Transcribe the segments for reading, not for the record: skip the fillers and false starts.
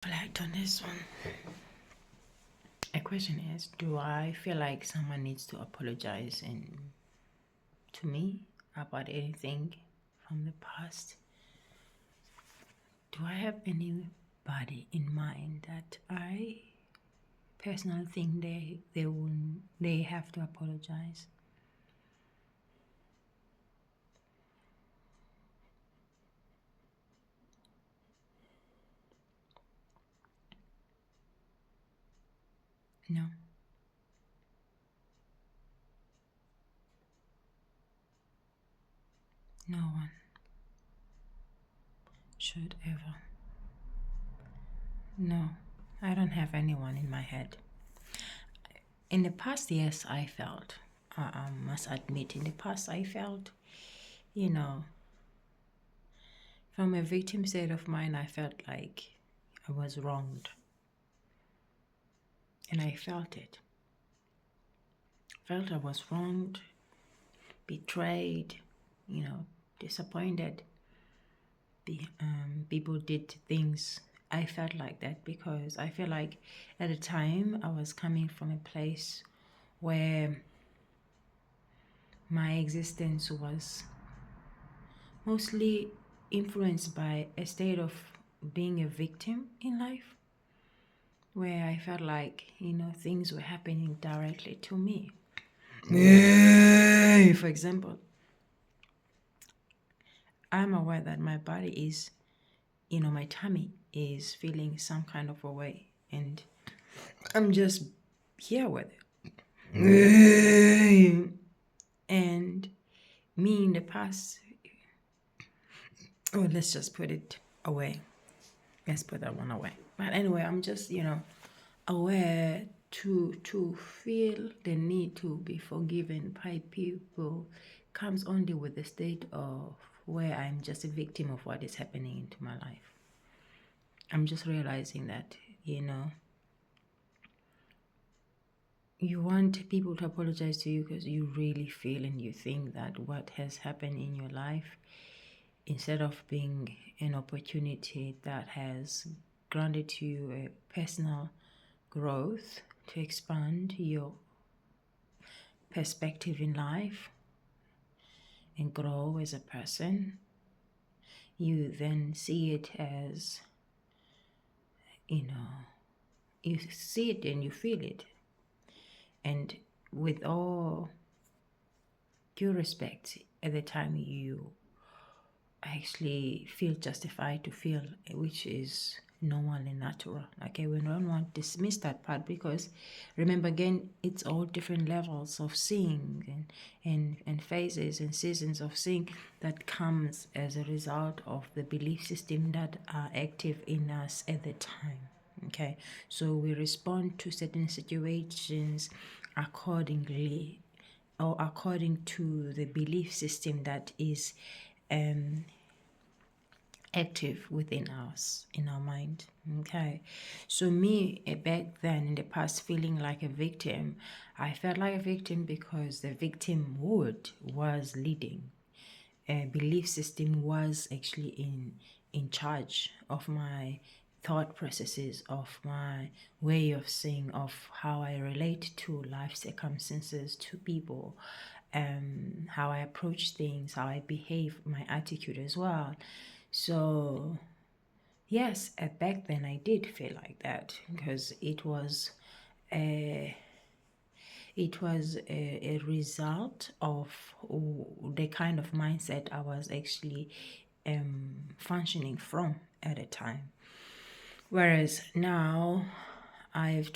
Reflect on this one. A question is, do I feel like someone needs to apologize to me about anything from the past? Do I have anybody in mind that I personally think they have to apologize? No. No one should ever. No, I don't have anyone in my head. In the past, yes, I felt. I must admit, in the past, I felt, you know, from a victim state of mind, I felt like I was wronged. And I felt it. Felt I was wronged, betrayed, disappointed. People did things. I felt like that because I feel like at the time I was coming from a place where my existence was mostly influenced by a state of being a victim in life, where I felt like, things were happening directly to me. For example, I'm aware that my body is, my tummy is feeling some kind of a way, and I'm just here with it. And me in the past, let's just put it away. Let's put that one away. But anyway, I'm just, aware to feel the need to be forgiven by people comes only with the state of where I'm just a victim of what is happening into my life. I'm just realizing that, you want people to apologize to you because you really feel and you think that what has happened in your life, instead of being an opportunity that has granted you a personal growth to expand your perspective in life and grow as a person, you then see it as, you see it and you feel it. And with all due respect, at the time you actually feel justified to feel, which is normal and natural. Okay, we don't want to dismiss that part because remember, again, it's all different levels of seeing and phases and seasons of seeing that comes as a result of the belief system that are active in us at the time. Okay, so we respond to certain situations accordingly or according to the belief system that is active within us, in our mind. Okay, so me back then in the past feeling like a victim, I felt like a victim because the victimhood was leading. A belief system was actually in charge of my thought processes, of my way of seeing, of how I relate to life circumstances, to people, how I approach things, how I behave, my attitude as well. So yes, back then I did feel like that because a a result of the kind of mindset I was actually functioning from at the time. Whereas now I've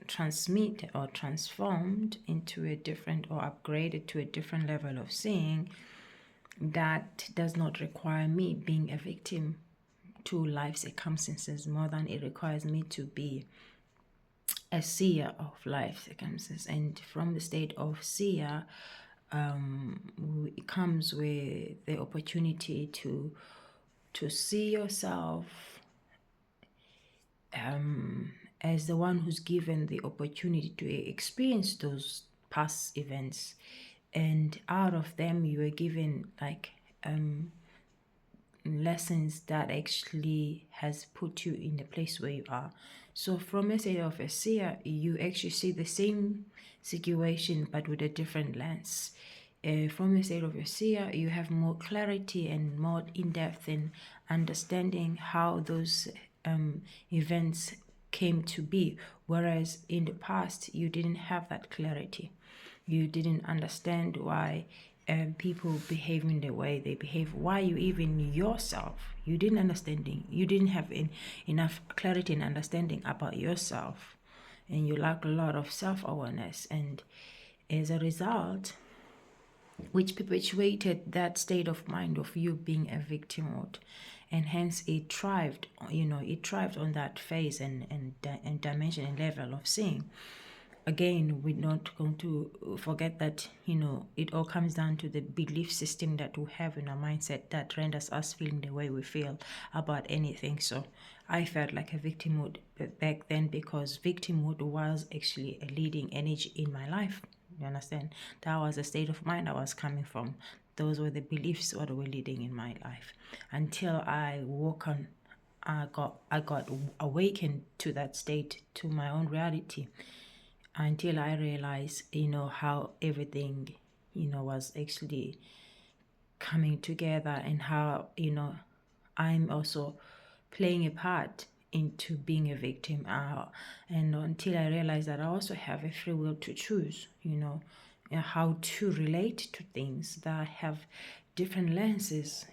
transmitted or transformed into a different or upgraded to a different level of seeing that does not require me being a victim to life circumstances more than it requires me to be a seer of life circumstances. And from the state of seer, it comes with the opportunity to see yourself as the one who's given the opportunity to experience those past events, and out of them you were given like lessons that actually has put you in the place where you are. So from a state of a seer, you actually see the same situation but with a different lens. From a state of a seer, you have more clarity and more in-depth in understanding how those events came to be, whereas in the past you didn't have that clarity. You didn't understand why people behave in the way they behave, why you even yourself, you didn't understanding, you didn't have enough clarity and understanding about yourself, and you lack a lot of self-awareness, and as a result, which perpetuated that state of mind of you being a victim mode, and hence it thrived, it thrived on that phase and dimension and level of seeing. Again, we're not going to forget that it all comes down to the belief system that we have in our mindset that renders us feeling the way we feel about anything. So I felt like a victimhood back then, because victimhood was actually a leading energy in my life. You understand? That was the state of mind I was coming from. Those were the beliefs that were leading in my life, until I woke on. I got awakened to that state, to my own reality, until I realized, how everything, was actually coming together, and how, I'm also playing a part into being a victim. And until I realized that I also have a free will to choose, how to relate to things that have different lenses,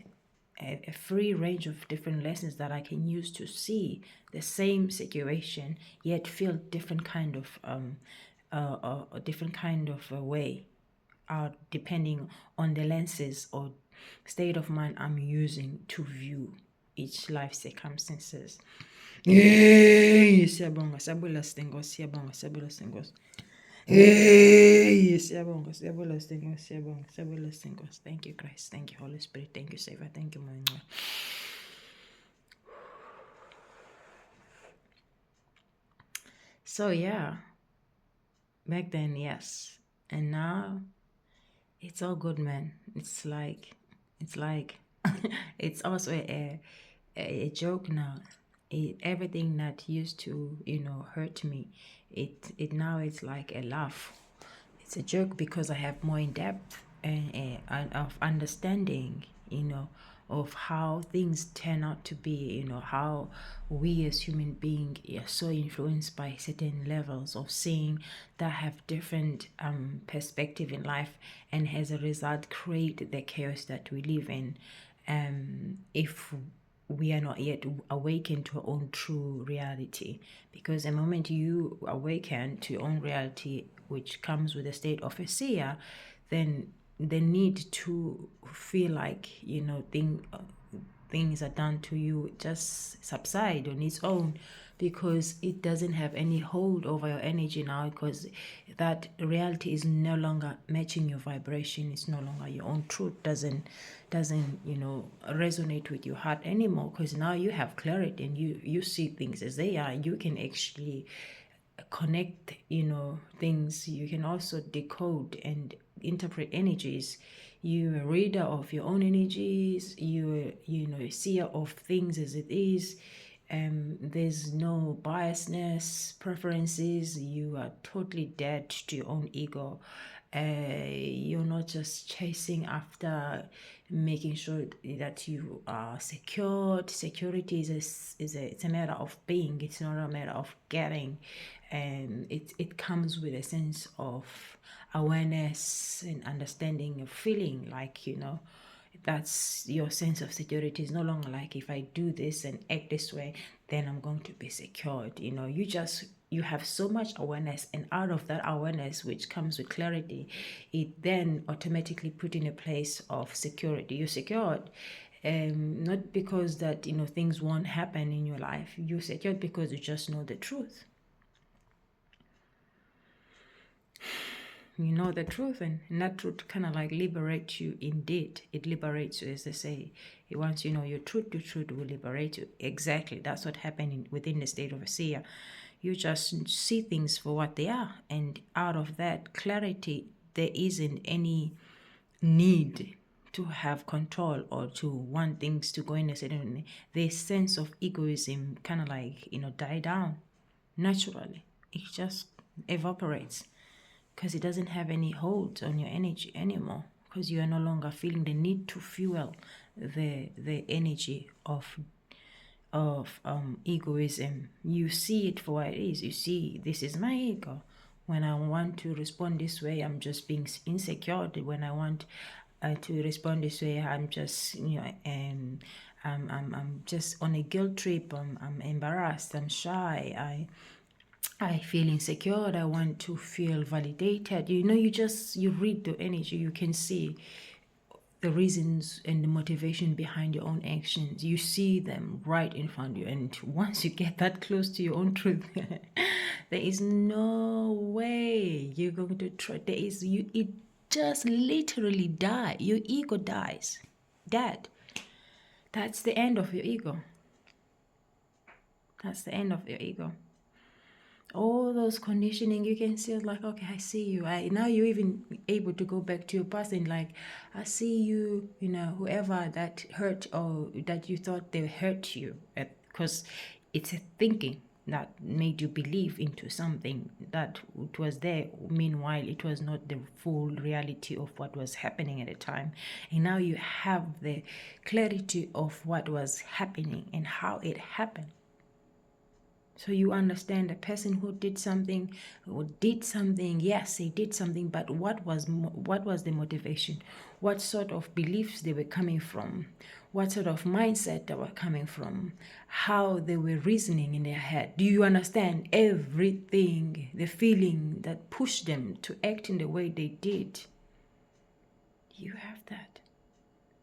a free range of different lessons that I can use to see the same situation, yet feel different kind of a different kind of a way, depending on the lenses or state of mind I'm using to view each life circumstances. Hey, siyabonga, siyabula Sithengos, siyabonga, siyabula Sithengos. Hey, siyabonga, siyabula Sithengos, siyabonga, siyabula Sithengos. Thank you, Christ. Thank you, Holy Spirit. Thank you, Savior. Thank you, Moya. So yeah, back then, yes, and now it's all good, man. It's like it's also a joke now. Everything that used to hurt me, it now it's like a laugh. It's a joke because I have more in depth and of understanding, of how things turn out to be, how we as human beings are so influenced by certain levels of seeing that have different perspective in life, and as a result create the chaos that we live in, if we are not yet awakened to our own true reality. Because the moment you awaken to your own reality, which comes with a state of a seer, then the need to feel like things are done to you just subside on its own, because it doesn't have any hold over your energy now, because that reality is no longer matching your vibration. It's no longer your own truth. Doesn't resonate with your heart anymore, because now you have clarity and you see things as they are. You can actually connect things. You can also decode and interpret energies. You're a reader of your own energies. You're a seer of things as it is. There's no biasness, preferences. You are totally dead to your own ego. You're not just chasing after making sure that you are secured. Security it's a matter of being. It's not a matter of getting. And it comes with a sense of awareness and understanding of feeling like that's your sense of security. Is no longer like, if I do this and act this way, then I'm going to be secured. You have so much awareness, and out of that awareness, which comes with clarity, it then automatically put in a place of security. You're secured, not because that things won't happen in your life. You're secured because you just know the truth. You know the truth, and that truth kind of like liberates you. Indeed, it liberates you, as they say. Once you know your truth will liberate you. Exactly, that's what happened within the state of a seer. You just see things for what they are, and out of that clarity, there isn't any need to have control or to want things to go in a certain way, the sense of egoism kind of like, die down naturally. It just evaporates because it doesn't have any hold on your energy anymore, because you are no longer feeling the need to fuel the energy of egoism. You see it for what it is. You see, this is my ego. When I want to respond this way, I'm just being insecure. When I want to respond this way, I'm just, I'm just on a guilt trip. I'm embarrassed. I'm shy. I feel insecure. I want to feel validated. You read the energy. You can see the reasons and the motivation behind your own actions. You see them right in front of you. And once you get that close to your own truth, there is no way you're going to try. It just literally die. Your ego dies. That's the end of your ego. That's the end of your ego. All those conditioning, you can see like, okay, I see you. Now you're even able to go back to your past and like, I see you, whoever that hurt or that you thought they hurt you, because it's a thinking that made you believe into something that it was there. Meanwhile, it was not the full reality of what was happening at the time. And now you have the clarity of what was happening and how it happened. So you understand the person who did something, yes, they did something, but what was the motivation? What sort of beliefs they were coming from? What sort of mindset they were coming from? How they were reasoning in their head? Do you understand everything, the feeling that pushed them to act in the way they did? You have that.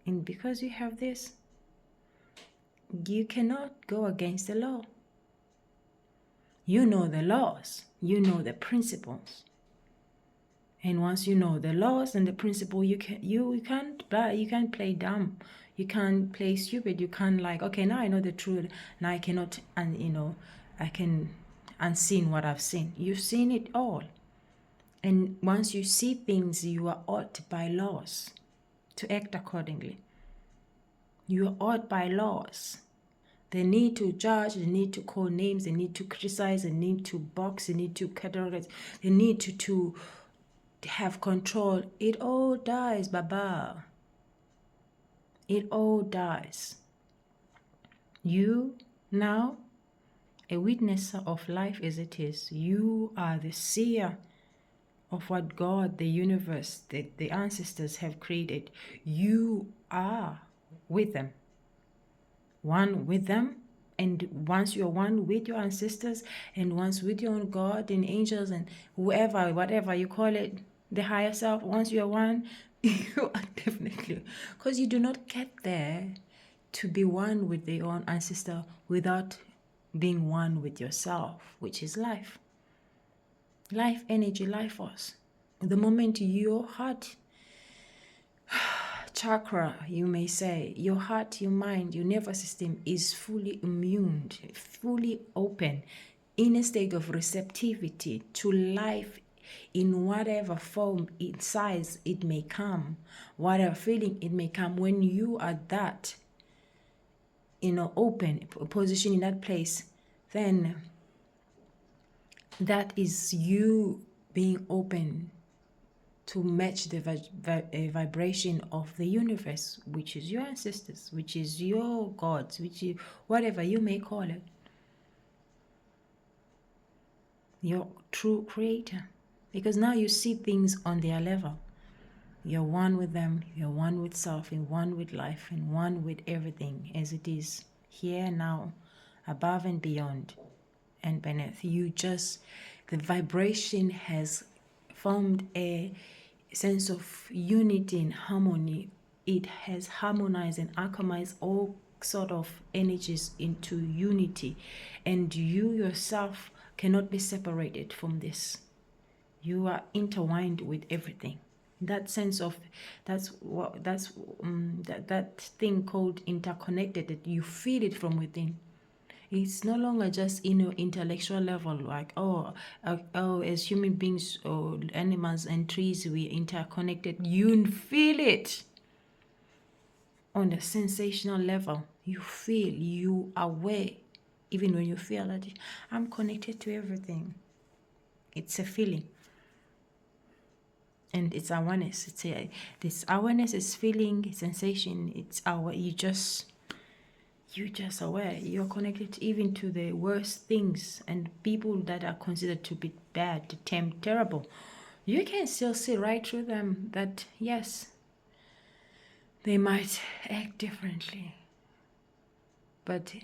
And because you have this, you cannot go against the law. You know the laws, you know the principles. And once you know the laws and the principle, you can't play dumb. You can't play stupid. You can't like, okay, now I know the truth. Now I cannot, I can unseen what I've seen. You've seen it all. And once you see things, you are ought by laws to act accordingly. You are ought by laws. They need to judge, they need to call names, they need to criticize, they need to box, they need to categorize, they need to have control. It all dies, Baba. It all dies. You now, a witnesser of life as it is, you are the seer of what God, the universe, the ancestors have created. You are with them. One with them, and once you're one with your ancestors, and once with your own God and angels and whoever, whatever you call it, the higher self, once you're one, you are definitely, because you do not get there to be one with your own ancestor without being one with yourself, which is life. Life energy, life force. The moment your heart chakra, you may say, your heart, your mind, your nervous system is fully immune, fully open, in a state of receptivity to life in whatever form, in size it may come, whatever feeling it may come. When you are that, open position in that place, then that is you being open to match the vibration of the universe, which is your ancestors, which is your gods, which is whatever you may call it, your true creator. Because now you see things on their level. You're one with them, you're one with self, and one with life, and one with everything as it is, here, now, above and beyond and beneath. The vibration has formed a sense of unity and harmony. It has harmonized and alchemized all sort of energies into unity, and you yourself cannot be separated from this. You are intertwined with everything. That sense of that thing called interconnected, that you feel it from within. It's no longer just intellectual level, like as human beings or animals and trees, we interconnected. You feel it. on a sensational level. You feel, you are aware, even when you feel that I'm connected to everything. It's a feeling. And it's awareness. This awareness is feeling, sensation. It's you just aware. You're connected even to the worst things and people that are considered to be bad, terrible. You can still see right through them that yes, they might act differently, but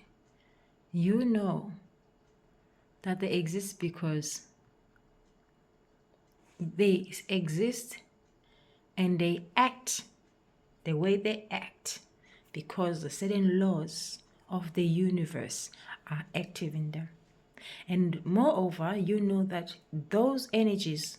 you know that they exist because they exist, and they act the way they act because the certain laws of the universe are active in them. And moreover, you know that those energies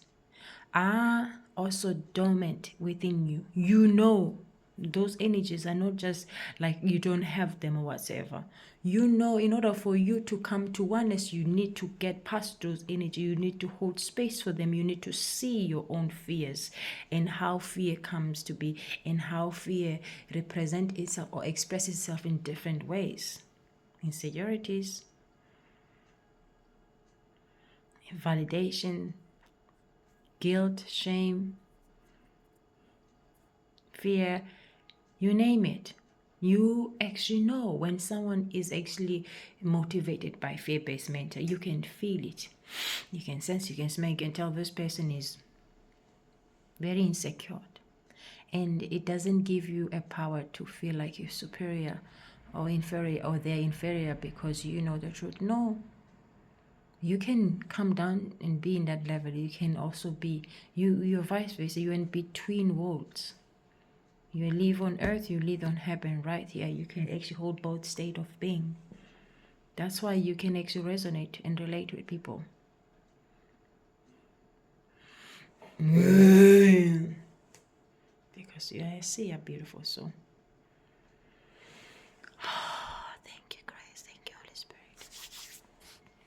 are also dormant within you. You know those energies are not just like you don't have them or whatsoever. You know, in order for you to come to oneness, you need to get past those energies. You need to hold space for them. You need to see your own fears and how fear comes to be and how fear represents itself or expresses itself in different ways. Insecurities, validation, guilt, shame, fear, you name it. You actually know when someone is actually motivated by fear-based mental. You can feel it. You can sense, you can smell, you can tell this person is very insecure. And it doesn't give you a power to feel like you're superior or inferior or they're inferior because you know the truth. No. You can come down and be in that level. You can also be, you're vice versa. You're in between worlds. You live on earth, you live on heaven, right here. You can actually hold both state of being. That's why you can actually resonate and relate with people. Because I see a beautiful soul.